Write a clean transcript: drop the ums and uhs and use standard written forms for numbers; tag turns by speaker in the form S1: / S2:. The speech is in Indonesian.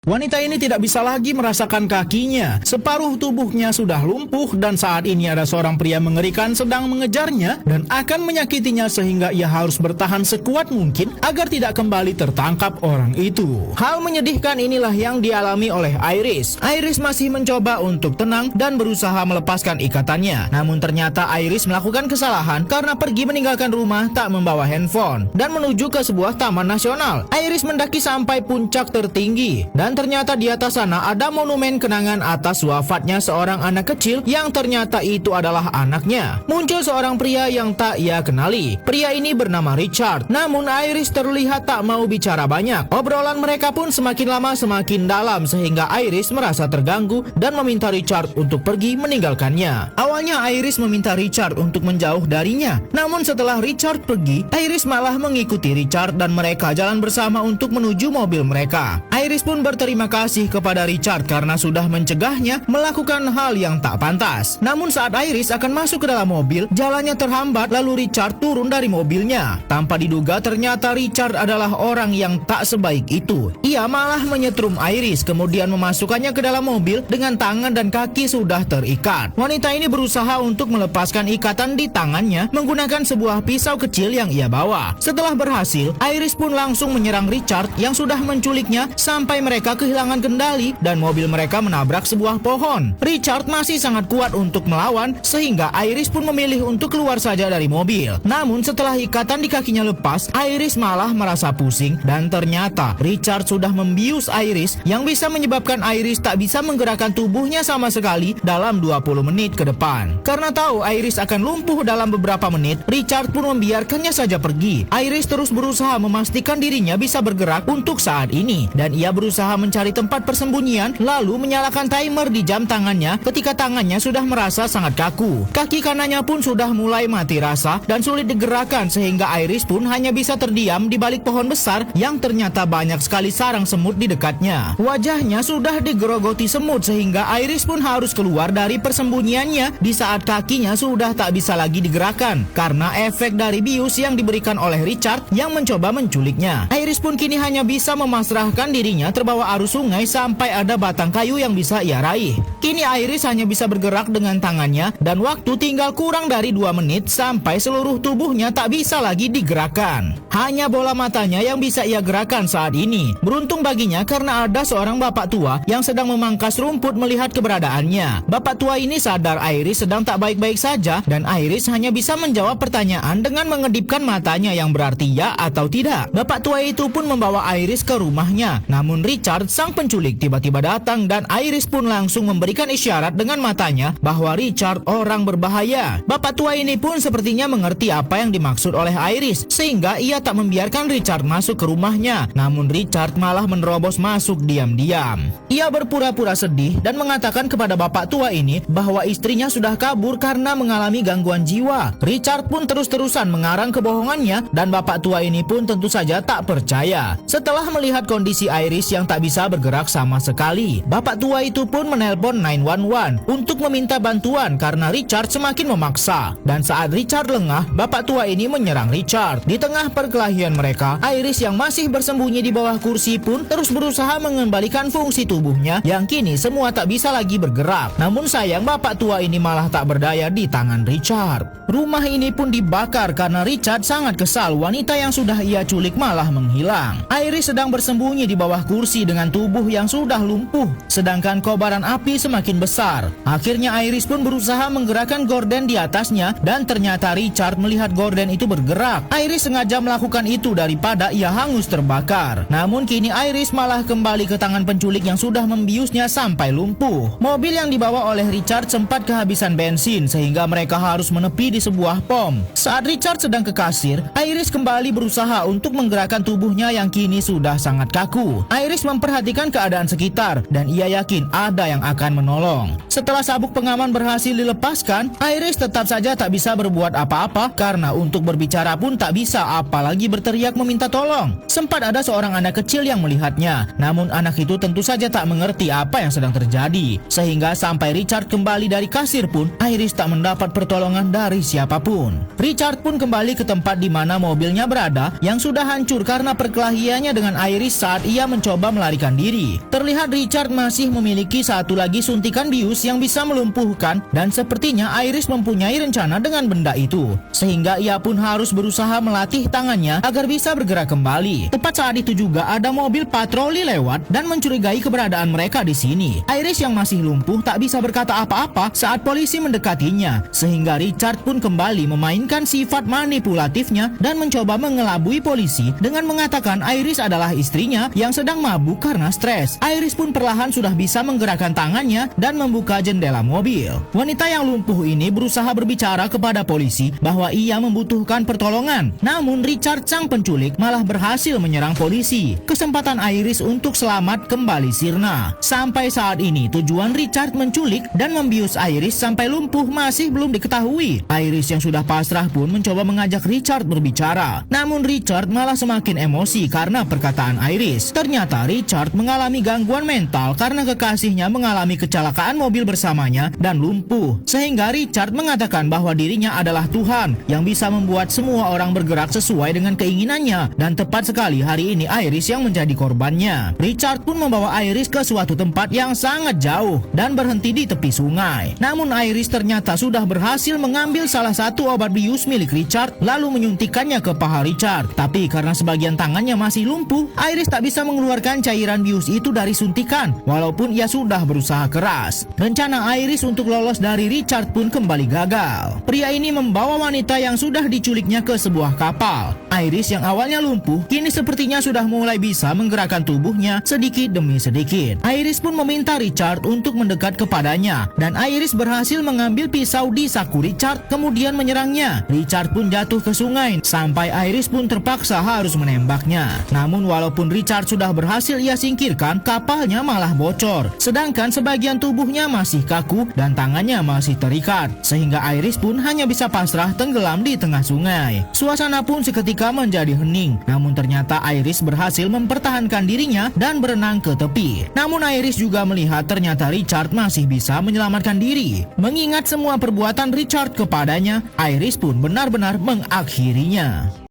S1: Wanita ini tidak bisa lagi merasakan kakinya. Separuh tubuhnya sudah lumpuh dan saat ini ada seorang pria mengerikan sedang mengejarnya dan akan menyakitinya sehingga ia harus bertahan sekuat mungkin agar tidak kembali tertangkap orang itu. Hal menyedihkan inilah yang dialami oleh Iris. Iris masih mencoba untuk tenang dan berusaha melepaskan ikatannya. Namun ternyata Iris melakukan kesalahan karena pergi meninggalkan rumah tak membawa handphone dan menuju ke sebuah taman nasional. Iris mendaki sampai puncak tertinggi dan ternyata di atas sana ada monumen kenangan atas wafatnya seorang anak kecil yang ternyata itu adalah anaknya. Muncul seorang pria yang tak ia kenali. Pria ini bernama Richard. Namun Iris terlihat tak mau bicara banyak. Obrolan mereka pun semakin lama semakin dalam sehingga Iris merasa terganggu dan meminta Richard untuk pergi meninggalkannya. Awalnya Iris meminta Richard untuk menjauh darinya. Namun setelah Richard pergi, Iris malah mengikuti Richard dan mereka jalan bersama untuk menuju mobil mereka. Iris pun berterima kasih kepada Richard karena sudah mencegahnya melakukan hal yang tak pantas. Namun saat Iris akan masuk ke dalam mobil, jalannya terhambat lalu Richard turun dari mobilnya. Tanpa diduga ternyata Richard adalah orang yang tak sebaik itu. Ia malah menyetrum Iris kemudian memasukkannya ke dalam mobil dengan tangan dan kaki sudah terikat. Wanita ini berusaha untuk melepaskan ikatan di tangannya menggunakan sebuah pisau kecil yang ia bawa. Setelah berhasil, Iris pun langsung menyerang Richard yang sudah menculiknya sampai mereka kehilangan kendali dan mobil mereka menabrak sebuah pohon. Richard masih sangat kuat untuk melawan sehingga Iris pun memilih untuk keluar saja dari mobil. Namun setelah ikatan di kakinya lepas, Iris malah merasa pusing dan ternyata Richard sudah membius Iris yang bisa menyebabkan Iris tak bisa menggerakkan tubuhnya sama sekali dalam 20 menit ke depan. Karena tahu Iris akan lumpuh dalam beberapa menit, Richard pun membiarkannya saja pergi. Iris terus berusaha memastikan dirinya bisa bergerak untuk saat ini dan ia berusaha mencari tempat persembunyian lalu menyalakan timer di jam tangannya ketika tangannya sudah merasa sangat kaku. Kaki kanannya pun sudah mulai mati rasa dan sulit digerakkan sehingga Iris pun hanya bisa terdiam di balik pohon besar yang ternyata banyak sekali sarang semut di dekatnya. Wajahnya sudah digerogoti semut sehingga Iris pun harus keluar dari persembunyiannya di saat kakinya sudah tak bisa lagi digerakkan karena efek dari bius yang diberikan oleh Richard yang mencoba menculiknya. Iris pun kini hanya bisa memasrahkan dirinya terbawa arus sungai sampai ada batang kayu yang bisa ia raih. Kini Iris hanya bisa bergerak dengan tangannya dan waktu tinggal kurang dari 2 menit sampai seluruh tubuhnya tak bisa lagi digerakkan. Hanya bola matanya yang bisa ia gerakan saat ini. Beruntung baginya karena ada seorang bapak tua yang sedang memangkas rumput melihat keberadaannya. Bapak tua ini sadar Iris sedang tak baik-baik saja dan Iris hanya bisa menjawab pertanyaan dengan mengedipkan matanya yang berarti ya atau tidak. Bapak tua itu pun membawa Iris ke rumahnya. Namun Richard sang penculik tiba-tiba datang dan Iris pun langsung memberikan isyarat dengan matanya bahwa Richard orang berbahaya. Bapak tua ini pun sepertinya mengerti apa yang dimaksud oleh Iris sehingga ia tak membiarkan Richard masuk ke rumahnya. Namun Richard malah menerobos masuk diam-diam. Ia berpura-pura sedih dan mengatakan kepada bapak tua ini bahwa istrinya sudah kabur karena mengalami gangguan jiwa. Richard pun terus-terusan mengarang kebohongannya dan bapak tua ini pun tentu saja tak percaya. Setelah melihat kondisi Iris yang tak bisa bergerak sama sekali, bapak tua itu pun menelpon 911 untuk meminta bantuan karena Richard semakin memaksa. Dan saat Richard lengah, bapak tua ini menyerang Richard. Di tengah perkelahian mereka, Iris yang masih bersembunyi di bawah kursi pun terus berusaha mengembalikan fungsi tubuhnya yang kini semua tak bisa lagi bergerak. Namun sayang bapak tua ini malah tak berdaya di tangan Richard. Rumah ini pun dibakar karena Richard sangat kesal wanita yang sudah ia culik malah menghilang. Iris sedang bersembunyi di bawah kursi dengan tubuh yang sudah lumpuh, sedangkan kobaran api semakin besar. Akhirnya Iris pun berusaha menggerakkan gorden di atasnya dan ternyata Richard melihat gorden itu bergerak. Iris sengaja melakukan itu daripada ia hangus terbakar. Namun kini Iris malah kembali ke tangan penculik yang sudah membiusnya sampai lumpuh. Mobil yang dibawa oleh Richard sempat kehabisan bensin sehingga mereka harus menepi di sebuah pom. Saat Richard sedang ke kasir, Iris kembali berusaha untuk menggerakkan tubuhnya yang kini sudah sangat kaku. Iris memperhatikan keadaan sekitar dan ia yakin ada yang akan menolong. Setelah sabuk pengaman berhasil dilepaskan, Iris tetap saja tak bisa berbuat apa-apa karena untuk berbicara pun tak bisa apalagi berteriak meminta tolong. Sempat ada seorang anak kecil yang melihatnya, namun anak itu tentu saja tak mengerti apa yang sedang terjadi. Sehingga sampai Richard kembali dari kasir pun, Iris tak mendapat pertolongan dari siapapun. Richard pun kembali ke tempat di mana mobilnya berada yang sudah hancur karena perkelahiannya dengan Iris saat ia mencoba melarikan diri. Terlihat Richard masih memiliki satu lagi suntikan bius yang bisa melumpuhkan dan sepertinya Iris mempunyai rencana dengan benda itu, sehingga ia pun harus berusaha melatih tangannya agar bisa bergerak kembali. Tepat saat itu juga ada mobil patroli lewat dan mencurigai keberadaan mereka di sini. Iris yang masih lumpuh tak bisa berkata apa-apa saat polisi mendekatinya, sehingga Richard pun kembali memainkan sifat manipulatifnya dan mencoba mengelabui polisi dengan mengatakan Iris adalah istrinya yang sedang mabuk karena stres. Iris pun perlahan sudah bisa menggerakkan tangannya dan membuka jendela mobil. Wanita yang lumpuh ini berusaha berbicara kepada polisi bahwa ia membutuhkan pertolongan. Namun Richard sang penculik malah berhasil menyerang polisi. Kesempatan Iris untuk selamat kembali sirna. Sampai saat ini tujuan Richard menculik dan membius Iris sampai lumpuh masih belum diketahui. Iris yang sudah pasrah pun mencoba mengajak Richard berbicara. Namun Richard malah semakin emosi karena perkataan Iris. Ternyata Richard mengalami gangguan mental karena kekasihnya mengalami kecelakaan mobil bersamanya dan lumpuh. Sehingga Richard mengatakan bahwa dirinya adalah Tuhan yang bisa membuat semua orang bergerak sesuai dengan keinginannya. Dan tepat sekali hari ini Iris yang menjadi korbannya. Richard pun membawa Iris ke suatu tempat yang sangat jauh dan berhenti di tepi sungai. Namun Iris ternyata sudah berhasil mengambil salah satu obat bius milik Richard lalu menyuntikkannya ke paha Richard. Tapi karena sebagian tangannya masih lumpuh, Iris tak bisa mengeluarkan cairan bius itu dari suntikan walaupun ia sudah berusaha keras. Rencana Iris untuk lolos dari Richard pun kembali gagal. Pria ini membawa wanita yang sudah diculiknya ke sebuah kapal. Iris yang awalnya lumpuh kini sepertinya sudah mulai bisa menggerakkan tubuhnya sedikit demi sedikit. Iris pun meminta Richard untuk mendekat kepadanya dan Iris berhasil mengambil pisau di saku Richard kemudian menyerangnya. Richard pun jatuh ke sungai sampai Iris pun terpaksa harus menembaknya. Namun walaupun Richard sudah berhasil ia singkirkan, kapalnya malah bocor. Sedangkan sebagian tubuhnya masih kaku dan tangannya masih terikat, sehingga Iris pun hanya bisa pasrah tenggelam di tengah sungai. Suasana pun seketika menjadi hening. Namun ternyata Iris berhasil mempertahankan dirinya dan berenang ke tepi. Namun Iris juga melihat ternyata Richard masih bisa menyelamatkan diri. Mengingat semua perbuatan Richard kepadanya, Iris pun benar-benar mengakhirinya.